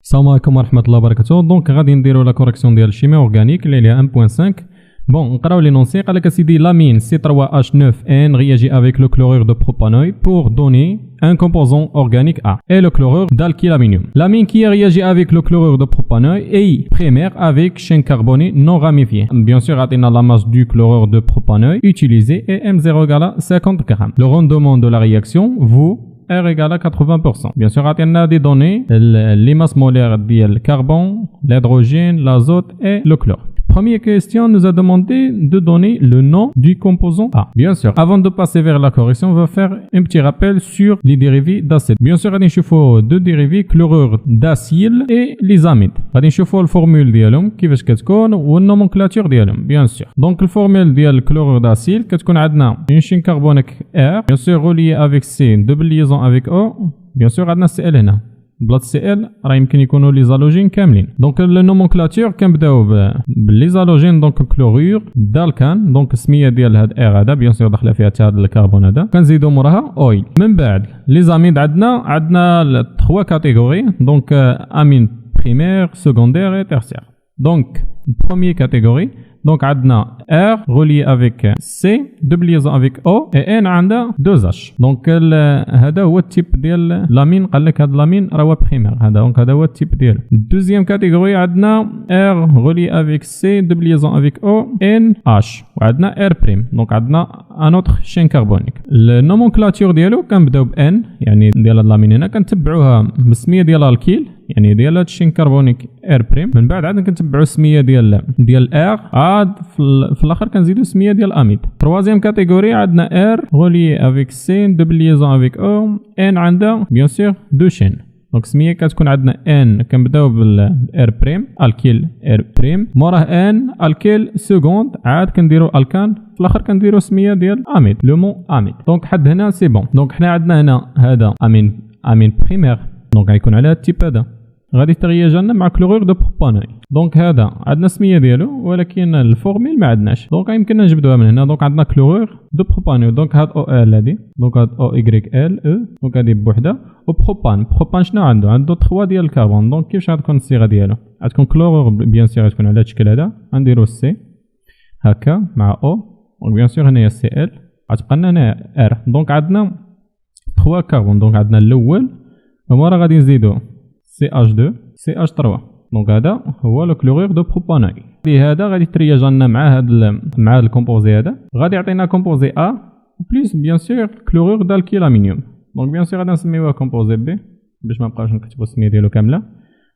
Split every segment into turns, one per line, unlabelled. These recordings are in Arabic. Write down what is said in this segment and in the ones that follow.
السلام عليكم ورحمة الله وبركاته. دونك غادي نديرو لا كوريكسيون ديال الشيميا اورغانيك اللي هي 1.5. بون نقراو لي نونسي. قالك اسيدي لامين C3H9N réagit avec le chlorure de propanoï pour donner un composant organique A et le chlorure d'alkylaminium. L'amine qui réagit avec le chlorure de propanoï est primaire avec chaîne carbonée non ramifiée. Bien sûr, atteindre la masse du chlorure de propanoï utilisé est M0 égale à 50 g. Le rendement de la réaction vaut R égale à 80%. Bien sûr, on a des données, les masses molaires du carbone, l'hydrogène, l'azote et le chlore. Première question nous a demandé de donner le nom du composant A. Bien sûr, avant de passer vers la correction, on va faire un petit rappel sur les dérivés d'acide. Bien sûr, on va deux dérivés, chlorure d'acyle et les amides. On va la formule ديالهم كيفاش كتكون والنومنكلاتور ديالهم. Bien sûr. Donc, la formule ديال chlorure d'acyle كتكون عندنا une chaîne carbonique R, bien sûr reliée avec C, double liaison avec O. Bien sûr, عندنا Cl هنا. بلاد سي ال راه يمكن يكونوا لي زالوجين كاملين. دونك النومنكلاتور كنبداو باللي زالوجين. دونك كلورور دالكان، دونك السميه ديال هاد ار هذا بيان سور داخله فيها حتى هاد الكربون هذا، كنزيدو موراها اويل. من بعد لي زاميد عندنا 3 كاتيجوري، دونك امين بريمير سكوندير اي تيرسير. دونك بروميير كاتيجوري دونك عندنا R relié avec C double liaison avec O et N عندها 2H. دونك هذا هو التيب ديال لامين. قال لك هذا لامين راه هو بريمير هذا، دونك هذا هو التيب ديالو. الدوزيام كاتيجوري عندنا R relié avec C double liaison avec O NH وعندنا R prime. دونك عندنا ان اوتر شين كربونيك. النومنكلاتور ديالو كنبداو ب N يعني ديال اللامين هنا، كنتبعوها بالسميه ديال الكيل يعني ديال هاد الشين كربونيك ار بريم. من بعد عاد كنتبعوا السميه ديال ار، عاد في الاخر كنزيدوا السميه ديال اميد. تروازيام كاتيجوري عندنا ار غولي افيك سي دوبل ليزون افيك او ان عندها بيان سور دو شين. دونك السميه كتكون عندنا ان كنبداو بالار بريم الكيل ار بريم، موراه ان الكيل سكوند، عاد كنديروا الكان في الاخر كنديروا السميه ديال اميد لو مون اميد. دونك حد هنا سي بون. دونك حنا عندنا هنا هذا امين بريمير، دونك غيكون على التيب هذا غادي ترياج لنا مع كلورور دو بروبانوي. دونك هذا عندنا السميه ديالو ولكن الفورميل ما عندناش، دونك يمكننا نجبدوها من هنا. دونك عندنا كلورور دو بروبانوي، دونك هاد او ال هادي، دونك هاد او ايغريك ال او، دونك هادي بوحده. وبروبان شنو عنده 3 ديال الكربون. دونك كيفاش غتكون الصيغه ديالو؟ غتكون كلورور بيان سيغ غتكون على هاد الشكل هذا، غنديرو سي هكا مع او، دونك بيان سيغ هنايا سي ال غتبقى لنا هنا ار. دونك عندنا 3 كربون، دونك عندنا الاول ومورا غادي نزيدو CH2 CH3. دونك هذا هو لو كلورور دو بروبانوي. هذا غادي ترياج لنا مع الكومبوزي هذا، غادي يعطينا كومبوزي A بلس بيان سور كلورور دالكيلامينيوم. دونك بيان سور غادي نسميوها كومبوزي B باش ما نبقاوش نكتبوا السميه ديالو كامله.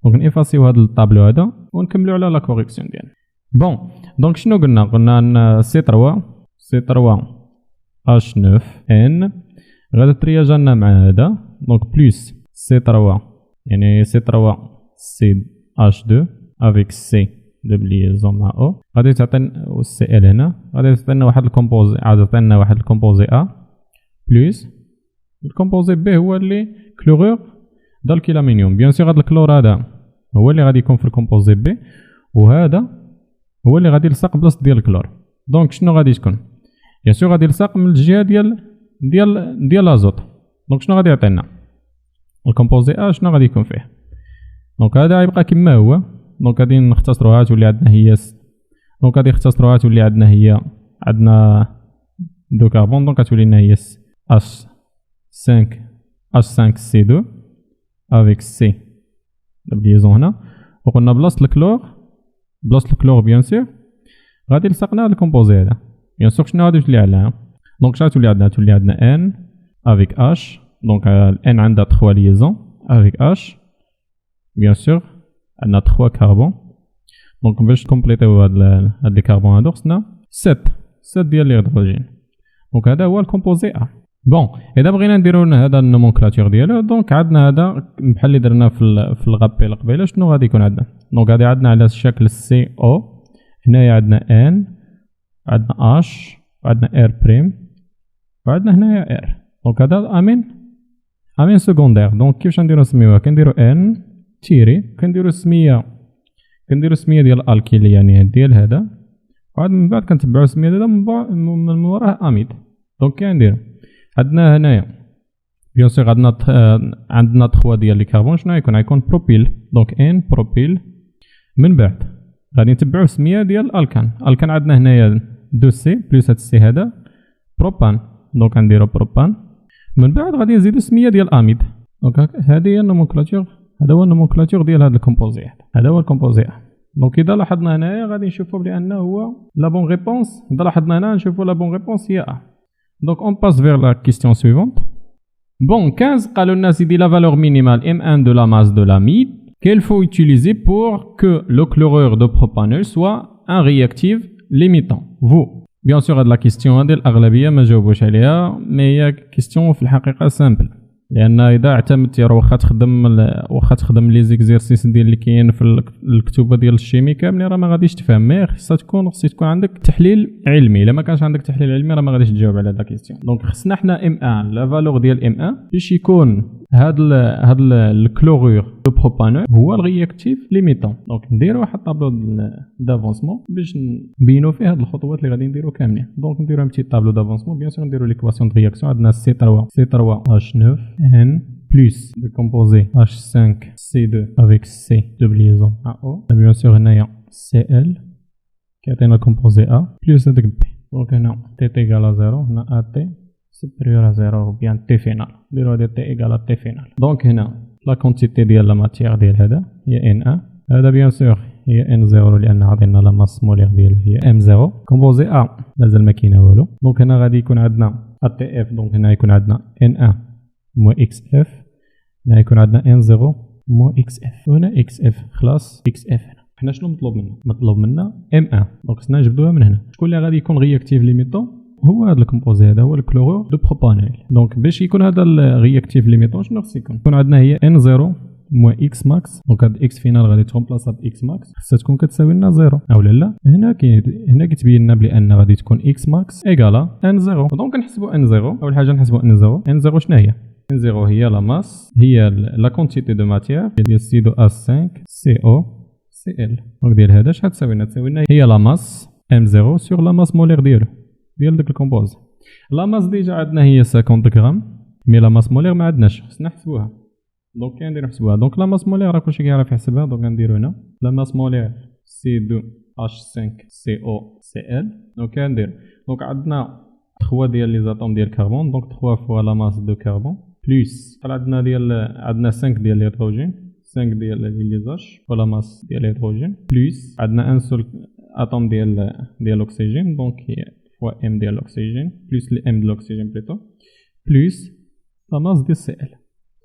دونك نيفاسيو هذا الطابلو هذا ونكملوا على لا كوريكسيون ديالنا. بون دونك شنو قلنا ان C3H9N غادي ترياج لنا مع هذا، دونك بلس C3 يعني C3 CH2 avec C double liaison مع O، غادي تعطينا Cl هنا، غادي تعطينا واحد الكومبوزي، عاد تعطينا واحد الكومبوزي A بلس الكومبوزي B هو اللي كلورور دالكيلامينيوم. بيان سور هاد الكلور هذا هو اللي غادي يكون في الكومبوزي B، وهذا هو اللي غادي يلصق بلاصه ديال الكلور. دونك شنو غادي تكون؟ بيان سور غادي يلصق من الجهه ديال الازوت. دونك شنو غادي يعطينا؟ الكومبوزي A شنو غادي يكون فيه؟ دونك هذا يبقى كما هو. دونك غادي نختصروها تولي عندنا هي دونك غادي نختصروها تولي عندنا دو كربون، دونك غتولي لنا هي H5C2 avec C ليزون هنا. وقلنا بلاصه الكلور بيان سور غادي لصقنا الكومبوزي هذا. بيان سور شنو غادي تولي عليها؟ دونك شنو تولي عندنا N avec H. دونك N عندها 3 liaisons avec H bien sûr عندنا 3 كربون. دونك باش كومبليتيو هاد لي كربون هادو خصنا 7 ديال الهيدروجين. دونك هذا هو الكومبوزي A. بون اذا بغينا نديرو هذا النومنكلاتور ديالو، دونك عندنا هذا بحال اللي درنا في الغابيل قبيله. شنو غادي يكون عندنا؟ دونك غادي عندنا على الشكل سي او، هنايا عندنا N، عندنا H، وعندنا R بريم، وعندنا هنايا R. دونك هذا امين سكوندير. دونك كيفاش نسميوها؟ كنديرو ان تيري، كنديرو السميه ديال الكيل يعني ديال هذا، وعاد من بعد كنتبعو السميه ديال من موراه اميد. دونك كنديرو عندنا هنايا بيان سور عندنا 3 ديال لي كربون، شنو غيكون بروبيل، دونك ان بروبيل. من بعد غادي نتبعوا السميه ديال الالكان. الكان عندنا هنايا 2 سي بلس هاد السي هذا بروبان، دونك غنديروا بروبان. من بعد غادي نزيدوا السميه ديال اميد. دونك هذه هي النومنكلاتور، هذا هو النومنكلاتور ديال هذا الكومبوزي، هذا هو الكومبوزي. دونك اذا لاحظنا هنايا غادي نشوفوا بان هو لا بون ريبونس. اذا لاحظنا هنا نشوفوا لا بون ريبونس هي ا. دونك اون باس فير لا كيستيون سويفونت. Bon, 15, قالوا لنا سيدي la valeur minimale M1 de la masse de l'amide qu'il faut utiliser pour que le chlorure de propanol soit un réactif limitant. Vous, bien sûr, la question هذه الأغلبية ما جاوبوش عليها، mais هي question في الحقيقة simple. لأن إذا اعتمدتي واخا تخدم لي زيكزيرسيس ديال اللي كاين في الكتوبة ديال الشيمي كاملين راه ما غاديش تفهم، مي خصها تكون عندك تحليل علمي. الا ما كانش عندك تحليل علمي راه ما غاديش تجاوب على هاد الكيستيون. دونك خصنا حنا ام 1 لا فالور ديال ام 1 باش يكون هاد الكلورور دو بروبانول هو الرياكتيف ليميتون. دونك نديرو واحد طابلو دافونسمون باش نبينو فيه هاد الخطوات اللي غادي نديرو كاملين. دونك نديرو ان بتي طابلو دافونسمون، بيان سور نديرو ليكواسيون دو رياكسيون. عندنا C3H9 N plus de composé H5 C2 avec C de liaison à O. Bien sûr, on a Cl qui est un composé A plus de B. Donc, on a T égale à 0, on a AT supérieur à 0 ou bien T final. De T égale à T final. Donc, on a la quantité de la matière de هذا هي N1. هذا bien sûr هي N0 لأن عطينا لا ماس مولير ديالو هي M0. composé A مازال ما كاين والو. دونك هنا غادي يكون عندنا ATF. دونك هنا يكون عندنا N1 moins XF. هنا يكون عندنا N0 moins XF. وهنا XF خلاص XF. هنا حنا شنو مطلوب منا M1. دونك خصنا نجبدوها من هنا. شكون اللي غادي يكون رياكتيف ليميتون؟ هو هذا الكومبوزي هذا هو الكلورور دو بروبانول. دونك باش يكون هذا الرياكتيف ليميتون شنو خص يكون عندنا هي N0 moins X max. دونك هاد X فينال غادي ترومبلاسا ب X max، خصها تكون كتساوي لنا 0 اولا لا. هنا كيتبين لنا بان غادي تكون X max ايكالا N0. دونك نحسبوا N0. اول حاجه نحسبوا N0 شنو هي؟ N0 هي لا ماس، هي لا كونتيتي دو ماتيير ديال C دو A5 CO Cl. دونك ديال هذا شحال تساوي لنا هي لا ماس M0 سور لا ماس مولير ديال داك الكومبوز. لا ماس ديجا عندنا هي 50 غرام، مي لا ماس مولير ما عندناش، خصنا نحسبوها. دونك كندير نحسبوها. دونك لا ماس مولير راه كلشي كيعرف يحسبها. دونك غنديرو هنا لا ماس مولير C2H5CO دونك كندير دونك عندنا 3 ديال لي زاتوم ديال كربون. دونك 3 فوا لا ماس دو كربون بلس عندنا 5 ديال الهيدروجين، 5 ديال ليزاج ولا ماس ديال الهيدروجين بلس عندنا ان سول اتوم ديال الاكسجين. دونك هي فوا ام ديال الاكسجين بلس الام ديال الاكسجين بليتو بلس لا ماس ديال سي ال.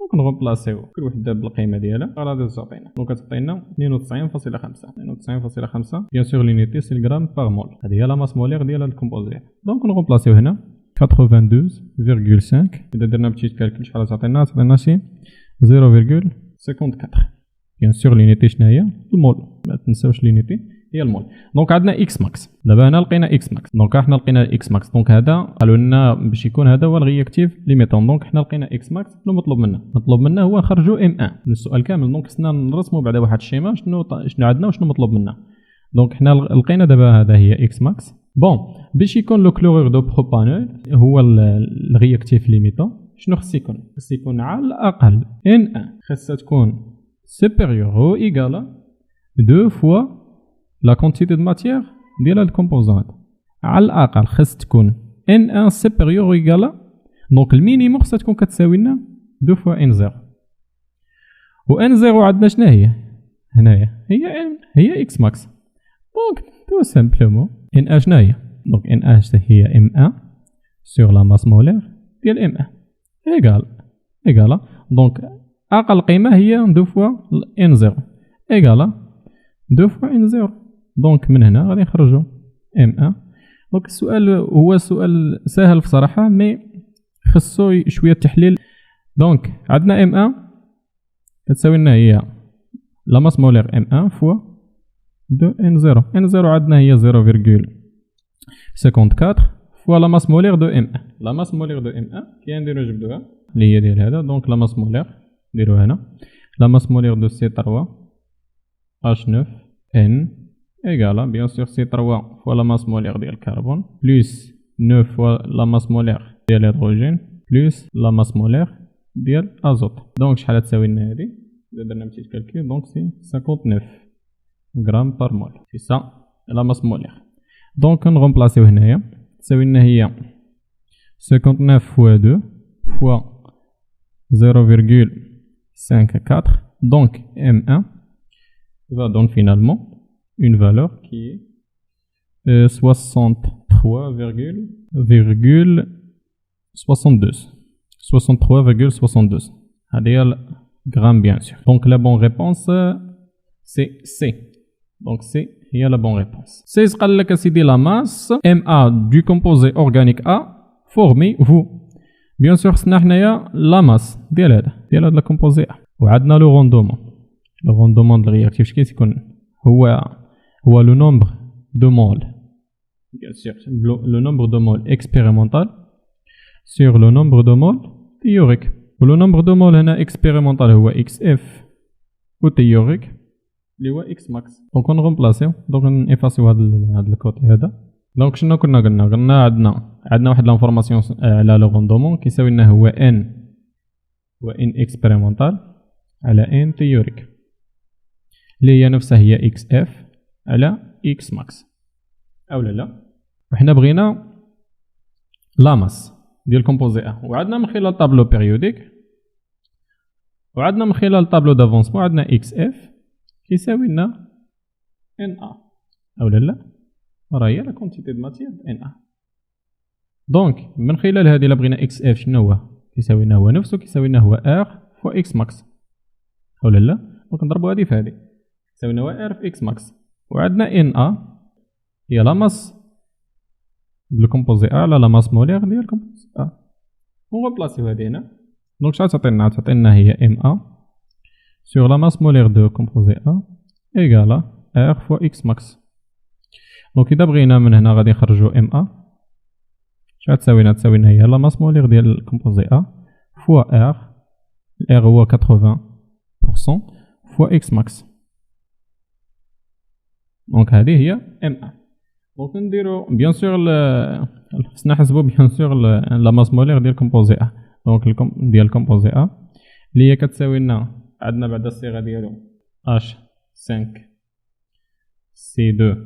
دونك نغومبلاسيو كل وحده بالقيمه ديالها غادي تعطينا. دونك كتعطينا 92.5 بيان سور لونيتي سي الغرام باغ مول. هذه هي لا ماس مولير ديال الكومبوزي. دونك نغومبلاسيو هنا 92.5. اذا درنا بتيت كالكول شحال تعطينا شي 0.54. بيان سور لونيتي شنو هي؟ المول، ما تنساوش لونيتي هي المول. دونك عندنا اكس ماكس. دابا هنا لقينا اكس ماكس. دونك حنا لقينا اكس ماكس. دونك هذا قالوا لنا باش يكون هذا هو الرياكتيف ليميتون. دونك حنا لقينا اكس ماكس. شنو مطلوب منا هو نخرجوا ام 1 من السؤال كامل. دونك خصنا نرسموا بعدا واحد الشيما شنو عندنا وشنو مطلوب منا. دونك حنا لقينا دابا هذا هي اكس ماكس. بون باش يكون لو كلورور دو بروبانول هو الرياكتيف ليميتون شنو خص يكون؟ خص يكون على الاقل N1 خصها تكون supérieur ou égale à 2 fois la quantité de matière ديال الكومبوزانت. على الاقل خص تكون N1 supérieur ou égale à دونك المينيموم خصها تكون كتساوي لنا 2 fois N0. و N0 عندنا شنو هي؟ هنايا هي X max. دونك تو سامبلومون N1 شنو هي؟ دونك N1 هي M1 sur la masse molaire ديال M1 égal دونك أقل قيمة هي 2 fois N0 égal 2 fois N0. دونك من هنا غادي نخرجو M1. دونك السؤال هو سؤال سهل بصراحة مي خصو شوية تحليل. دونك عندنا M1 كتساوي لنا هي لا ماس مولير M1 fois 2 N0. N0 عندنا هي 0.54 fois la masse molaire de M1. La masse molaire de M1 كي نديرو نجبدوها اللي هي ديال هذا. دونك لا ماس مولير نديرو هنا لا ماس مولير دو C3H9 N égale bien sûr C3 fois la masse molaire ديال الكربون plus 9 fois la masse molaire ديال الهيدروجين plus la masse molaire ديال ازوت. دونك شحال تساوي لنا هذه؟ درنا petit calcul donc c'est 59 grammes par mol. C'est ça la masse molaire. Donc نغومبلاسيو هنايا تساوي لنا هي 59 fois 2 fois 0,54. Donc M1 va donc finalement une valeur qui est 63,62. Adiel gramme bien sûr. Donc la bonne réponse c'est C. Donc C il y a la bonne réponse. C'est ce que dit la masse MA du composé organique A formé vous. Bien sûr c'est la masse ديال هذا composé A. وعندنا le rendement. Le rendement de la réactif كيف يكون هو le nombre de moles. Bien sûr, le nombre de moles expérimental sur le nombre de moles théorique. Le nombre de moles expérimental est XF ou théorique est X max. Donc on remplace, donc on efface le côté. Donc شنو كنا قلنا عندنا واحد l'information على le rendement qui يساوي لنا هو N expérimental على N théorique اللي هي نفسها هي XF على X max. أو لا وحنا بغينا لا ماس ديال كومبوزي ا وعندنا من خلال طابلو بيريوديك وعندنا من خلال طابلو دافونسمون عندنا اكس اف كيساوي لنا ان ا او لا راه هي لا كونتيتي دو ماتيير ان ا. دونك من خلال هذه الا بغينا اكس اف شنو هو كيساوي لنا هو نفسه كيساوي لنا هو ار فوا اكس ماكس او لا دونك نضربوا هذه في هذه كيساوي لنا هو ار في اكس ماكس وعندنا ان ا هي لا ماس le composé A على la masse molaire ديال composé A. On remplace هذه هنا. Donc شحال تعطينا هي MA sur la masse molaire de composé A égale R fois X max. Donc إذا بغينا من هنا غادي نخرجو MA شحال تساوي لنا هي la masse molaire ديال composé A fois R. R هو 80% fois X max. Donc هذه هي MA. Donc نديرو بيان سور خصنا نحسبو بيان سور لا ماس مولير ديال كومبوزي ا. دونك ديال كومبوزي ا اللي هي كتساوي لنا عندنا بعد الصيغه ديالو H5 C2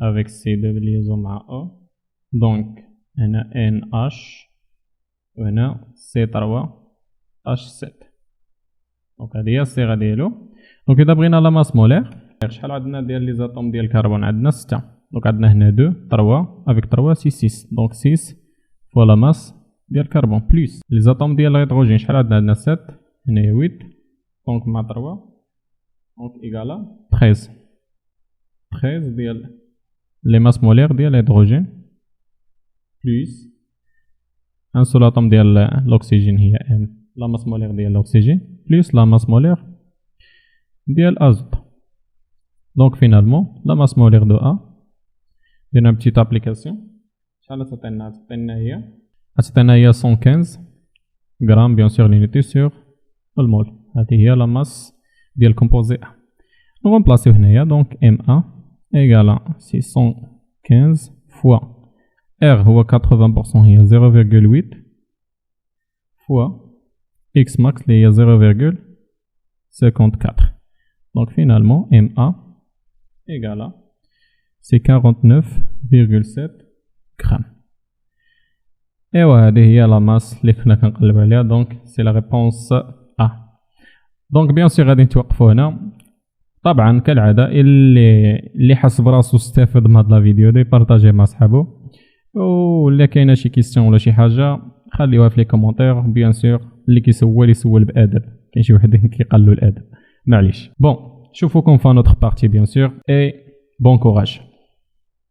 avec C2 liaison مع O. دونك هنا NH وهنا C3 H7. دونك هذه هي الصيغه ديالو. دونك اذا بغينا لا ماس مولير شحال عندنا ديال لي زاتوم ديال الكربون عندنا 6. Donc عندنا هنا 2 3 avec 3 c'est 6 donc 6 fois la masse ديال الكربون plus les atomes ديال الهيدروجين شحال عندنا 7 هنا 8 donc مع 3 donc égale 13 ديال les masses molaires ديال الهيدروجين plus un seul atome ديال l'oxygène هي M la masse molaire ديال l'oxygène plus la masse molaire ديال l'azote. Donc finalement la masse molaire de A une petite application. هي 115 grammes bien sûr l'unité sur le mol. هذه هي la masse ديال composé A. On remplace هنايا donc MA égale 615 fois R هو 80% هي 0,8 fois X max اللي هي 0,54. Donc finalement MA égale c'est 49,7 grammes. Et voilà la masse اللي كنا كنقلبوا عليها donc c'est la réponse A. Donc bien sûr غادي نتوقفوا هنا. طبعا كالعاده اللي حس براسو استفاد من هاد لا فيديو دي بارطاجيه مع صحابو ولا كاينه شي كيسيون ولا شي حاجه خليوها في لي كومونتير. بيان سور اللي كيسول يسول بادب كاين شي واحد كيقلوا الادب معليش. بون شوفوكم في نوتر بارتي بيان سور et bon courage.